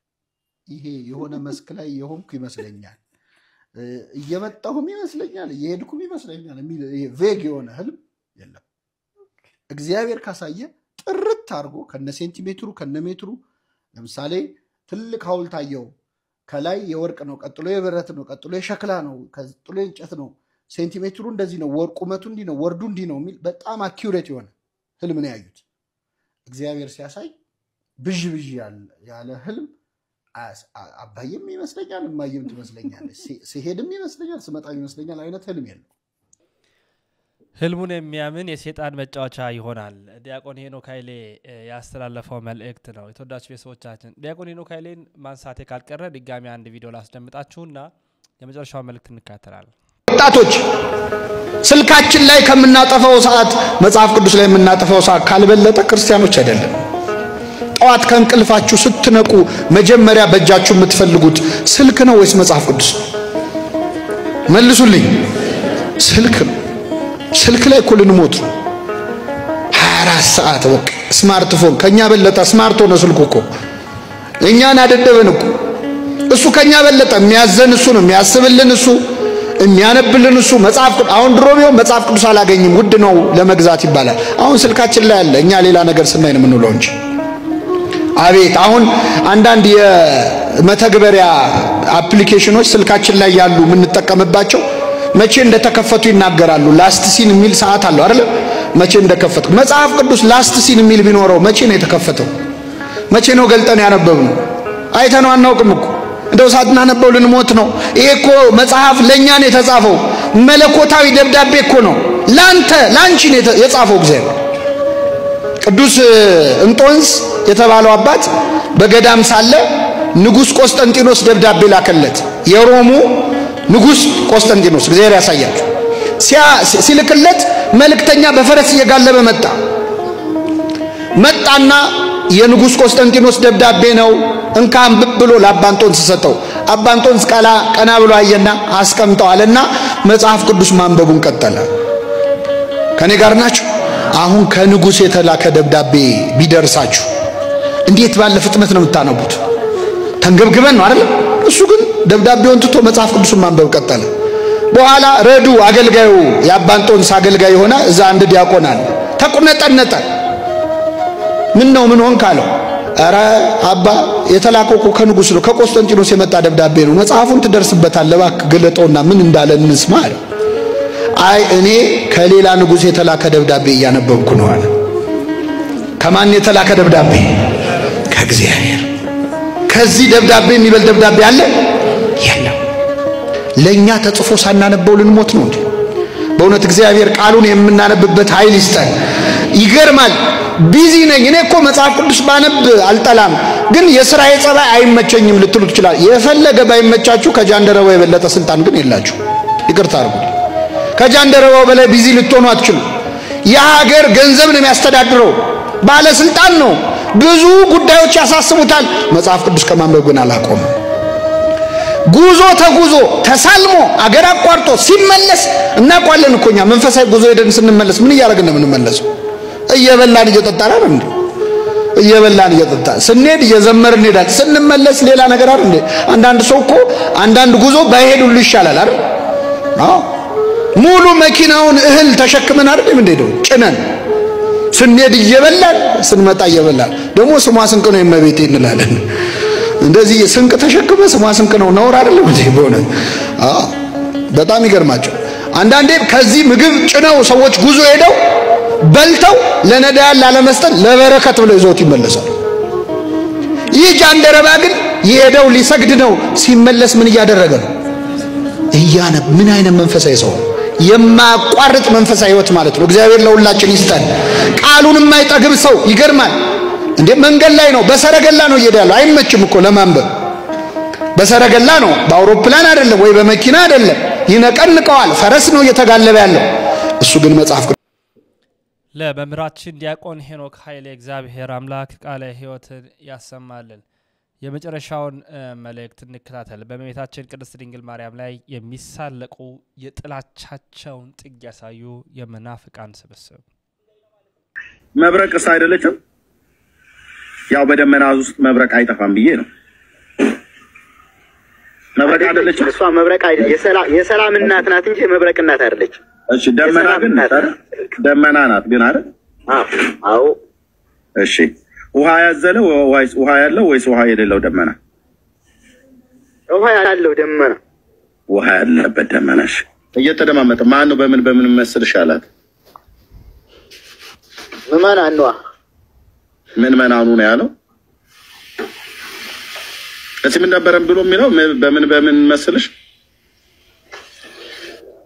ይሄ የሆነ መስክ ላይ የሆንኩ ይመስለኛል እየመጣሁም ይመስለኛል እየሄድኩም ይመስለኛል የሚል ቬግ የሆነ ህልም የለም። እግዚአብሔር ካሳየ ጥርት አድርጎ ከነ ሴንቲሜትሩ ከነ ሜትሩ ለምሳሌ ትልቅ ሐውልት አየው ከላይ የወርቅ ነው ቀጥሎ የብረት ነው ቀጥሎ የሸክላ ነው ቀጥሎ የእንጨት ነው ሴንቲሜትሩ እንደዚህ ነው ቁመቱ እንዲህ ነው ወርዱ እንዲህ ነው የሚል በጣም አኪዩሬት የሆነ ህልም ነው ያዩት። እግዚአብሔር ሲያሳይ ብዥ ያለ ህልም አባይም ይመስለኛል እማየም ትመስለኛለች ሲሄድም ይመስለኛል ስመጣም ይመስለኛል አይነት ህልም የለም። ህልሙን የሚያምን የሰይጣን መጫወቻ ይሆናል። ዲያቆን ሄኖክ ኃይሌ ያስተላለፈው መልእክት ነው። የተወዳጁ ቤተሰቦቻችን ዲያቆን ሄኖክ ኃይሌን ማንሳቴ ካልቀረ ድጋሚ አንድ ቪዲዮ ላስደምጣችሁና የመጨረሻው መልእክት እንከታተላለን። ወጣቶች ስልካችን ላይ ከምናጠፋው ሰዓት መጽሐፍ ቅዱስ ላይ የምናጠፋው ሰዓት ካልበለጠ ክርስቲያኖች አይደለም። ጠዋት ከእንቅልፋችሁ ስትነቁ መጀመሪያ በእጃችሁ የምትፈልጉት ስልክ ነው ወይስ መጽሐፍ ቅዱስ? መልሱልኝ። ስልክ ነው። ስልክ ላይ እኮ ልንሞት 24 ሰዓት በቃ ስማርትፎን ከኛ በለጠ ስማርት ሆነ ስልኩ እኮ እኛን አደደበን እኮ። እሱ ከኛ በለጠ የሚያዘን እሱ ነው የሚያስብልን እሱ የሚያነብልን እሱ መጽሐፍ ቅዱስ አሁን ድሮ ቢሆን መጽሐፍ ቅዱስ አላገኝም ውድ ነው ለመግዛት ይባላል። አሁን ስልካችን ላይ አለ እኛ ሌላ ነገር ስናይ ነው የምንውለው እንጂ። አቤት አሁን አንዳንድ የመተግበሪያ አፕሊኬሽኖች ስልካችን ላይ ያሉ የምንጠቀምባቸው መቼ እንደተከፈቱ ይናገራሉ። ላስት ሲን የሚል ሰዓት አለው አይደል? መቼ እንደከፈቱ መጽሐፍ ቅዱስ ላስት ሲን የሚል ቢኖረው መቼ ነው የተከፈተው? መቼ ነው ገልጠን ያነበብነው? አይተነው አናውቅም እኮ እንደው ሳትናነበው ልንሞት ነው። ይሄ እኮ መጽሐፍ ለኛ ነው የተጻፈው። መለኮታዊ ደብዳቤ እኮ ነው ላንቺ ነው የጻፈው እግዚአብሔር። ቅዱስ እንጦንስ የተባለው አባት በገዳም ሳለ ንጉስ ቆስጠንጢኖስ ደብዳቤ ላከለት። የሮሙ ንጉስ ቆስጠንጢኖስ እግዚአብሔር ያሳያችሁ ሲልክለት መልእክተኛ በፈረስ እየጋለበ መጣና የንጉስ ቆስጠንጢኖስ ደብዳቤ ነው እንካም ብሎ ለአባንጦንስ ሰጠው። አባንጦንስ ቀና ብሎ አየና አስቀምጠው አለና መጽሐፍ ቅዱስ ማንበቡን ቀጠለ። ከኔ ጋር ናችሁ? አሁን ከንጉስ የተላከ ደብዳቤ ቢደርሳችሁ እንዴት ባለ ፍጥነት ነው የምታነቡት? ተንገብግበን ነው አይደል? እሱ ግን ደብዳቤውን ትቶ መጽሐፍ ቅዱስን ማንበብ ቀጠለ። በኋላ ረዱ አገልጋዩ የአባንጦንስ አገልጋይ ሆነ እዛ አንድ ዲያቆን አለ ተቁነጠነጠ። ምን ሆን ካለው አረ አባ የተላከው ከንጉስ ነው ከቆስጠንጢኖስ የመጣ ደብዳቤ ነው መጽሐፉን ትደርስበታለህ እባክህ ግለጠውና ምን እንዳለ እንስማ አለ። አይ እኔ ከሌላ ንጉስ የተላከ ደብዳቤ እያነበብኩ ነው አለ። ከማን የተላከ ደብዳቤ? ከእግዚአብሔር። ከዚህ ደብዳቤ የሚበል ደብዳቤ አለ? የለም። ለኛ ተጽፎ ሳናነበው ልንሞት ነው እንዴ? በእውነት እግዚአብሔር ቃሉን የምናነብበት ኃይል ይስጠን። ይገርማል። ቢዚ ነኝ እኔ እኮ መጽሐፍ ቅዱስ ባነብ አልጠላም ግን የሥራዬ ጸባይ አይመቸኝም ልትሉ ትችላል። የፈለገ ባይመቻችሁ ከጃንደረባው የበለጠ ስልጣን ግን የላችሁ። ይቅርታ አድርጉ። ከጃንደረባው በላይ ቢዚ ልትሆኑ አትችሉ። የሀገር ገንዘብ ነው የሚያስተዳድረው ባለስልጣን ነው። ብዙ ጉዳዮች ያሳስቡታል። መጽሐፍ ቅዱስ ከማንበብ ግን አላቆም። ጉዞ ተጉዞ ተሳልሞ አገር አቋርጦ ሲመለስ እናቋለን እኮኛ መንፈሳዊ ጉዞ ሄደን ስንመለስ ምን ያደርግን ነው የምንመለሰው? እየበላን እየጠጣን አይደል እንዴ? እየበላን እየጠጣን ስንሄድ እየዘመርን እንሄዳለን። ስንመለስ ሌላ ነገር አይደል እንዴ? አንዳንድ ሰው እኮ አንዳንድ ጉዞ ባይሄድ ሁሉ ይሻላል አይደል? አዎ ሙሉ መኪናውን እህል ተሸክመን አይደል እንዴ ጭነን ስንሄድ እየበላን ስንመጣ እየበላን ደግሞ ስሟ ስንቅ ነው የመቤቴ እንላለን። እንደዚህ ስንቅ ተሸክመ ስሟ ስንቅ ነው ነውር አይደለም እንዴ? በእውነት በጣም ይገርማቸው። አንዳንዴ ከዚህ ምግብ ጭነው ሰዎች ጉዞ ሄደው በልተው ለነዳያን ላለመስጠት ለበረከት ብለው ይዘውት ይመለሳሉ። ይህ ጃንደረባ ግን የሄደው ሊሰግድ ነው። ሲመለስ ምን እያደረገ ነው? እያነብ ምን አይነት መንፈሳዊ ሰው ነው? የማያቋርጥ መንፈሳዊ ህይወት ማለት ነው። እግዚአብሔር ለሁላችን ይስጠን። ቃሉን የማይጠግብ ሰው ይገርማል እንዴ! መንገድ ላይ ነው፣ በሰረገላ ነው እየሄዳለው። አይመችም እኮ ለማንበብ። በሰረገላ ነው፣ በአውሮፕላን አይደለም ወይ በመኪና አይደለም። ይነቀንቀዋል። ፈረስ ነው እየተጋለበ ያለው። እሱ ግን መጽሐፍ ለመምህራችን ዲያቆን ሄኖክ ኃይሌ እግዚአብሔር አምላክ ቃለ ሕይወትን ያሰማልን። የመጨረሻውን መልእክት እንከታተል። በእመቤታችን ቅድስት ድንግል ማርያም ላይ የሚሳለቁ የጥላቻቸውን ጥግ ያሳዩ የመናፍቃን ስብስብ። መብረቅስ አይደለችም? ያው በደመና ውስጥ መብረቅ አይጠፋም ብዬ ነው። መብረቅ አይደለችም? እሷ መብረቅ አይደለም፣ የሰላም እናት ናት እንጂ መብረቅ እናት አይደለችም። እሺ ደመና ግን ደመና ናት ግን አይደል? አዎ። እሺ ውሃ ያዘለ ወይስ ውሃ ያለው ወይስ ውሃ የሌለው ደመና? ውሃ ያለው ደመና። ውሃ ያለበት ደመናሽ እየተደማመጠ ማን ነው በምን መስልሽ አላት? ምን መናኑ ነው ያለው? እዚህ ምን ነበረም ብሎ የሚለው በምን መስልሽ?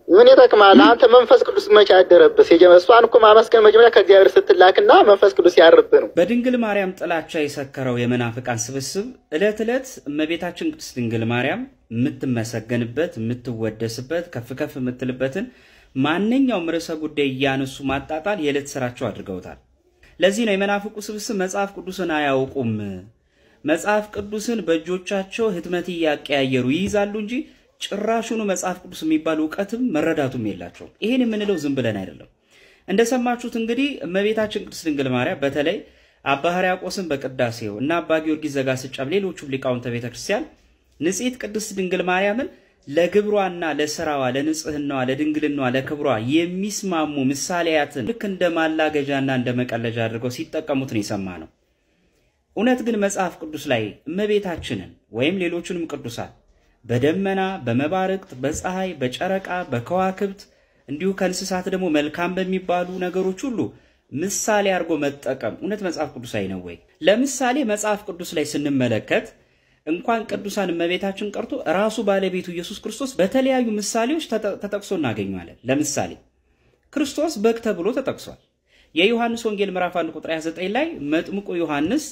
ምን ይጠቅማል? አንተ መንፈስ ቅዱስ መቼ አደረብህ? እሷን እኮ ማመስገን መጀመሪያ ከእግዚአብሔር ስትላክና መንፈስ ቅዱስ ያርብህ ነው። በድንግል ማርያም ጥላቻ የሰከረው የመናፍቃን ስብስብ ዕለት ዕለት እመቤታችን ቅድስት ድንግል ማርያም የምትመሰገንበት የምትወደስበት ከፍ ከፍ የምትልበትን ማንኛውም ርዕሰ ጉዳይ እያነሱ ማጣጣል የዕለት ስራቸው አድርገውታል። ለዚህ ነው የመናፍቁ ስብስብ መጽሐፍ ቅዱስን አያውቁም። መጽሐፍ ቅዱስን በእጆቻቸው ህትመት እያቀያየሩ ይይዛሉ እንጂ ጭራሹኑ መጽሐፍ ቅዱስ የሚባል ዕውቀትም መረዳቱም የላቸውም። ይሄን የምንለው ዝም ብለን አይደለም። እንደሰማችሁት እንግዲህ እመቤታችን ቅድስት ድንግል ማርያም በተለይ አባ ሕርያቆስን በቅዳሴው እና አባ ጊዮርጊስ ዘጋስጫም ሌሎቹም ሊቃውንተ ቤተክርስቲያን ንጽሕት ቅድስት ድንግል ማርያምን ለግብሯና ለስራዋ ለንጽህናዋ ለድንግልናዋ ለክብሯ የሚስማሙ ምሳሌያትን ልክ እንደ ማላገጃና እንደ መቀለጃ አድርገው ሲጠቀሙት ነው የሰማነው። እውነት ግን መጽሐፍ ቅዱስ ላይ እመቤታችንን ወይም ሌሎቹንም ቅዱሳን በደመና በመባረቅት በፀሐይ በጨረቃ በከዋክብት እንዲሁ ከእንስሳት ደግሞ መልካም በሚባሉ ነገሮች ሁሉ ምሳሌ አድርጎ መጠቀም እውነት መጽሐፍ ቅዱሳዊ ነው ወይ? ለምሳሌ መጽሐፍ ቅዱስ ላይ ስንመለከት እንኳን ቅዱሳን እመቤታችን ቀርቶ ራሱ ባለቤቱ ኢየሱስ ክርስቶስ በተለያዩ ምሳሌዎች ተጠቅሶ እናገኘዋለን። ለምሳሌ ክርስቶስ በግ ተብሎ ተጠቅሷል። የዮሐንስ ወንጌል ምዕራፍ 1 ቁጥር 29 ላይ መጥምቁ ዮሐንስ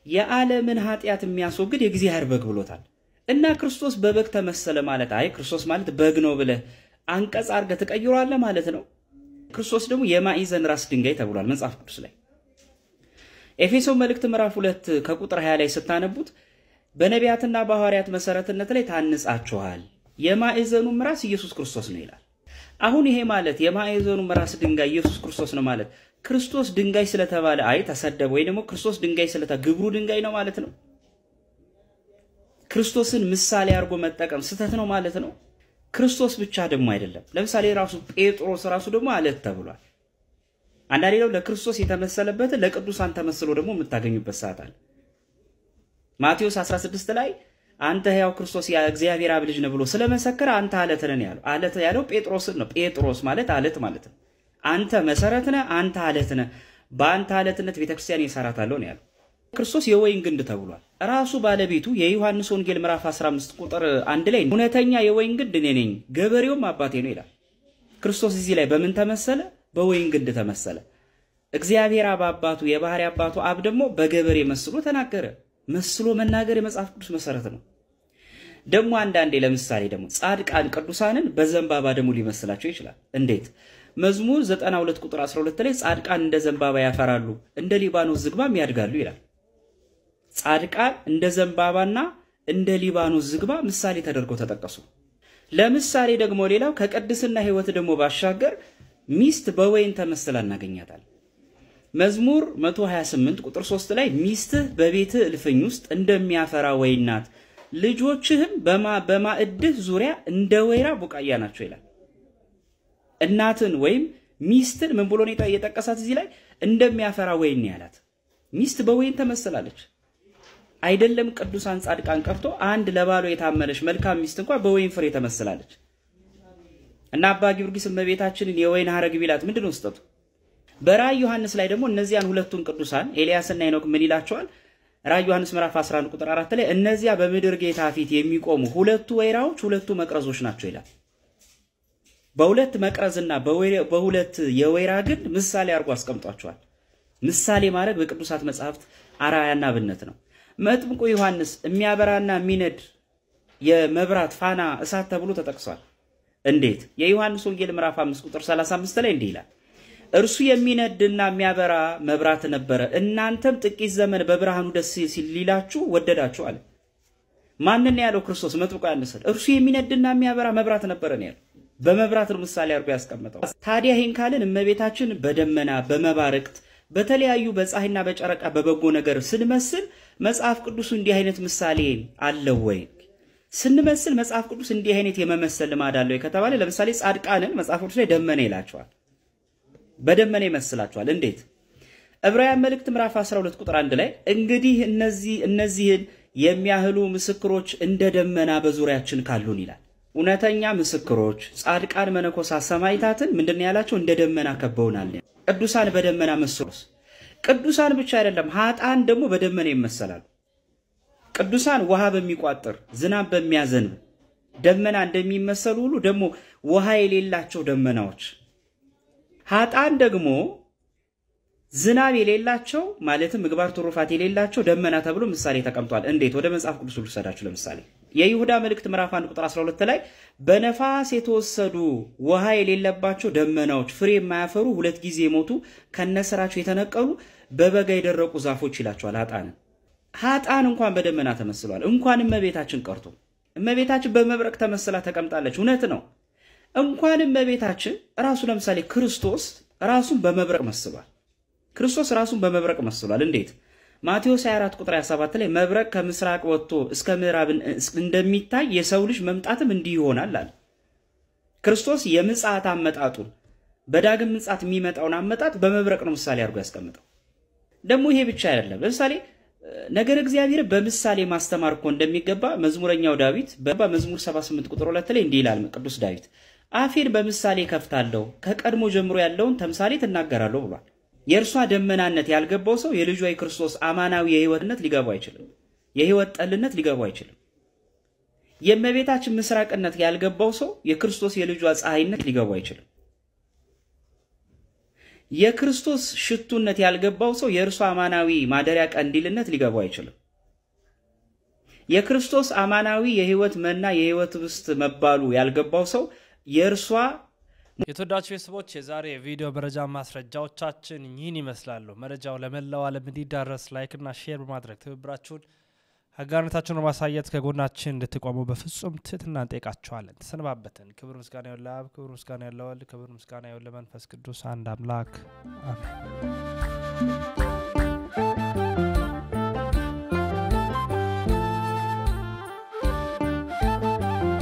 የዓለምን ኃጢአት የሚያስወግድ የእግዚአብሔር በግ ብሎታል። እና ክርስቶስ በበግ ተመሰለ ማለት አይ ክርስቶስ ማለት በግ ነው ብለህ አንቀጽ አድርገህ ትቀይሯለህ ማለት ነው። ክርስቶስ ደግሞ የማዕዘን ራስ ድንጋይ ተብሏል መጽሐፍ ቅዱስ ላይ። ኤፌሶን መልእክት ምዕራፍ 2 ከቁጥር 20 ላይ ስታነቡት በነቢያትና በሐዋርያት መሰረትነት ላይ ታንጻችኋል፣ የማዕዘኑም ራስ ኢየሱስ ክርስቶስ ነው ይላል። አሁን ይሄ ማለት የማዕዘኑም ራስ ድንጋይ ኢየሱስ ክርስቶስ ነው ማለት ክርስቶስ ድንጋይ ስለተባለ አይ ተሰደበ ወይ ደግሞ ክርስቶስ ድንጋይ ግብሩ ድንጋይ ነው ማለት ነው? ክርስቶስን ምሳሌ አድርጎ መጠቀም ስተት ነው ማለት ነው? ክርስቶስ ብቻ ደግሞ አይደለም። ለምሳሌ ራሱ ጴጥሮስ ራሱ ደግሞ አለት ተብሏል። አንዳንዴ ነው ለክርስቶስ የተመሰለበት ለቅዱሳን ተመስሎ ደግሞ የምታገኙበት ሰዓት አለ። ማቴዎስ 16 ላይ አንተ ሕያው ክርስቶስ የእግዚአብሔር አብ ልጅ ነህ ብሎ ስለመሰከረ አንተ አለት ነህ ያለው። አለት ያለው ጴጥሮስን ነው። ጴጥሮስ ማለት አለት ማለት ነው። አንተ መሰረት ነህ፣ አንተ አለት ነህ፣ በአንተ አለትነት ቤተክርስቲያን ይሰራታል ነው ያለው። ክርስቶስ የወይን ግንድ ተብሏል። ራሱ ባለቤቱ የዮሐንስ ወንጌል ምዕራፍ 15 ቁጥር 1 ላይ እውነተኛ የወይን ግንድ እኔ ነኝ ገበሬውም አባቴ ነው ይላል። ክርስቶስ እዚህ ላይ በምን ተመሰለ? በወይን ግንድ ተመሰለ። እግዚአብሔር አብ አባቱ የባህሪ አባቱ አብ ደግሞ በገበሬ መስሎ ተናገረ። መስሎ መናገር የመጽሐፍ ቅዱስ መሰረት ነው። ደግሞ አንዳንዴ ለምሳሌ ደግሞ ጻድቃን ቅዱሳንን በዘንባባ ደግሞ ሊመስላቸው ይችላል። እንዴት? መዝሙር 92 ቁጥር 12 ላይ ጻድቃን እንደ ዘንባባ ያፈራሉ እንደ ሊባኖስ ዝግባም ያድጋሉ ይላል። ጻድቃን እንደ ዘንባባና እንደ ሊባኖስ ዝግባ ምሳሌ ተደርገው ተጠቀሱ። ለምሳሌ ደግሞ ሌላው ከቅድስና ሕይወት ደግሞ ባሻገር ሚስት በወይን ተመስላ እናገኛታለን። መዝሙር 128 ቁጥር 3 ላይ ሚስትህ በቤትህ እልፍኝ ውስጥ እንደሚያፈራ ወይን ናት፣ ልጆችህም በማዕድህ ዙሪያ እንደ ወይራ ቡቃያ ናቸው ይላል። እናትን ወይም ሚስትን ምን ብሎ ነው የጠቀሳት እዚህ ላይ? እንደሚያፈራ ወይን ያላት። ሚስት በወይን ተመስላለች። አይደለም ቅዱሳን ጻድቃን ቀርቶ አንድ ለባሏ የታመነች መልካም ሚስት እንኳን በወይን ፍሬ ተመስላለች። እና አባ ጊዮርጊስ እመቤታችንን የወይን ሐረግ ቢላት ምንድነው ስጠቱ? በራእይ ዮሐንስ ላይ ደግሞ እነዚያን ሁለቱን ቅዱሳን ኤልያስና ሄኖክ ምን ይላቸዋል? ራእይ ዮሐንስ ምዕራፍ 11 ቁጥር 4 ላይ እነዚያ በምድር ጌታ ፊት የሚቆሙ ሁለቱ ወይራዎች ሁለቱ መቅረዞች ናቸው ይላል። በሁለት መቅረዝና በሁለት የወይራ ግንድ ምሳሌ አድርጎ አስቀምጧቸዋል። ምሳሌ ማድረግ በቅዱሳት መጻሕፍት አርአያና አብነት ነው። መጥምቁ ዮሐንስ የሚያበራና የሚነድ የመብራት ፋና እሳት ተብሎ ተጠቅሷል። እንዴት? የዮሐንስ ወንጌል ምዕራፍ 5 ቁጥር 35 ላይ እንዲህ ይላል፣ እርሱ የሚነድና የሚያበራ መብራት ነበረ፣ እናንተም ጥቂት ዘመን በብርሃኑ ደስ ሲላችሁ ወደዳችሁ አለ። ማንን ያለው? ክርስቶስ መጥምቁ ዮሐንስ። እርሱ የሚነድና የሚያበራ መብራት ነበረ ነው ያለው። በመብራት ነው ምሳሌ አድርጎ ያስቀመጠው። ታዲያ ይሄን ካልን እመቤታችን በደመና በመባረቅት በተለያዩ በፀሐይና በጨረቃ በበጎ ነገር ስንመስል መጽሐፍ ቅዱስ እንዲህ አይነት ምሳሌ አለው ወይ? ስንመስል መጽሐፍ ቅዱስ እንዲህ አይነት የመመሰል ልማድ አለው ወይ ከተባለ ለምሳሌ ጻድቃንን መጽሐፍ ቅዱስ ላይ ደመና ይላቸዋል፣ በደመና ይመስላቸዋል። እንዴት? ዕብራውያን መልእክት ምዕራፍ 12 ቁጥር 1 ላይ እንግዲህ እነዚህን የሚያህሉ ምስክሮች እንደ ደመና በዙሪያችን ካሉን ይላል። እውነተኛ ምስክሮች ጻድቃን መነኮሳት ሰማዕታትን ምንድነው ያላቸው? እንደ ደመና ከበውናል። ቅዱሳን በደመና መስሉስ። ቅዱሳን ብቻ አይደለም ኃጥአን ደግሞ በደመና ይመሰላሉ። ቅዱሳን ውሃ በሚቋጥር ዝናብ በሚያዘንብ ደመና እንደሚመሰሉ ሁሉ ደግሞ ውሃ የሌላቸው ደመናዎች፣ ኃጥአን ደግሞ ዝናብ የሌላቸው ማለትም ምግባር ትሩፋት የሌላቸው ደመና ተብሎ ምሳሌ ተቀምጧል። እንዴት? ወደ መጽሐፍ ቅዱስ ልውሰዳችሁ። ለምሳሌ የይሁዳ መልእክት ምዕራፍ 1 ቁጥር 12 ላይ በነፋስ የተወሰዱ ውሃ የሌለባቸው ደመናዎች ፍሬ የማያፈሩ ሁለት ጊዜ የሞቱ ከነስራቸው የተነቀሉ በበጋ የደረቁ ዛፎች ይላቸዋል ኃጥአንን። ኃጥአን እንኳን በደመና ተመስሏል። እንኳን እመቤታችን ቀርቶ እመቤታችን በመብረቅ ተመስላ ተቀምጣለች። እውነት ነው። እንኳን እመቤታችን ራሱ ለምሳሌ ክርስቶስ ራሱን በመብረቅ መስሏል። ክርስቶስ ራሱን በመብረቅ መስሏል። እንዴት? ማቴዎስ 24 ቁጥር 27 ላይ መብረቅ ከምስራቅ ወጥቶ እስከ ምዕራብ እንደሚታይ የሰው ልጅ መምጣትም እንዲህ ይሆናል አለ። ክርስቶስ የምጽአት አመጣጡን በዳግም ምጽአት የሚመጣውን አመጣጥ በመብረቅ ነው ምሳሌ አድርጎ ያስቀምጠው። ደግሞ ይሄ ብቻ አይደለም። ለምሳሌ ነገር እግዚአብሔር በምሳሌ ማስተማር እኮ እንደሚገባ መዝሙረኛው ዳዊት በመዝሙር 78 ቁጥር 2 ላይ እንዲህ ይላል ቅዱስ ዳዊት፣ አፌን በምሳሌ ከፍታለሁ ከቀድሞ ጀምሮ ያለውን ተምሳሌት እናገራለሁ ብሏል። የእርሷ ደመናነት ያልገባው ሰው የልጇ የክርስቶስ አማናዊ የህይወትነት ሊገባው አይችልም። የህይወት ጠልነት ሊገባው አይችልም። የእመቤታችን ምስራቅነት ያልገባው ሰው የክርስቶስ የልጇ ፀሐይነት ሊገባው አይችልም። የክርስቶስ ሽቱነት ያልገባው ሰው የእርሷ አማናዊ ማደሪያ ቀንዲልነት ሊገባው አይችልም። የክርስቶስ አማናዊ የህይወት መና የህይወት ውስጥ መባሉ ያልገባው ሰው የእርሷ የተወዳጁ ቤተሰቦች የዛሬ ቪዲዮ መረጃ ማስረጃዎቻችን ይህን ይመስላሉ። መረጃው ለመላው ዓለም እንዲዳረስ ላይክ እና ሼር በማድረግ ትብብራችሁን አጋርነታችሁን በማሳየት ከጎናችን እንድትቆሙ በፍጹም ትህትና እንጠይቃችኋለን። ተሰነባበትን። ክብር ምስጋና ይሁን ለአብ፣ ክብር ምስጋና ይሁን ለወልድ፣ ክብር ምስጋና ይሁን ለመንፈስ ቅዱስ አንድ አምላክ አሜን።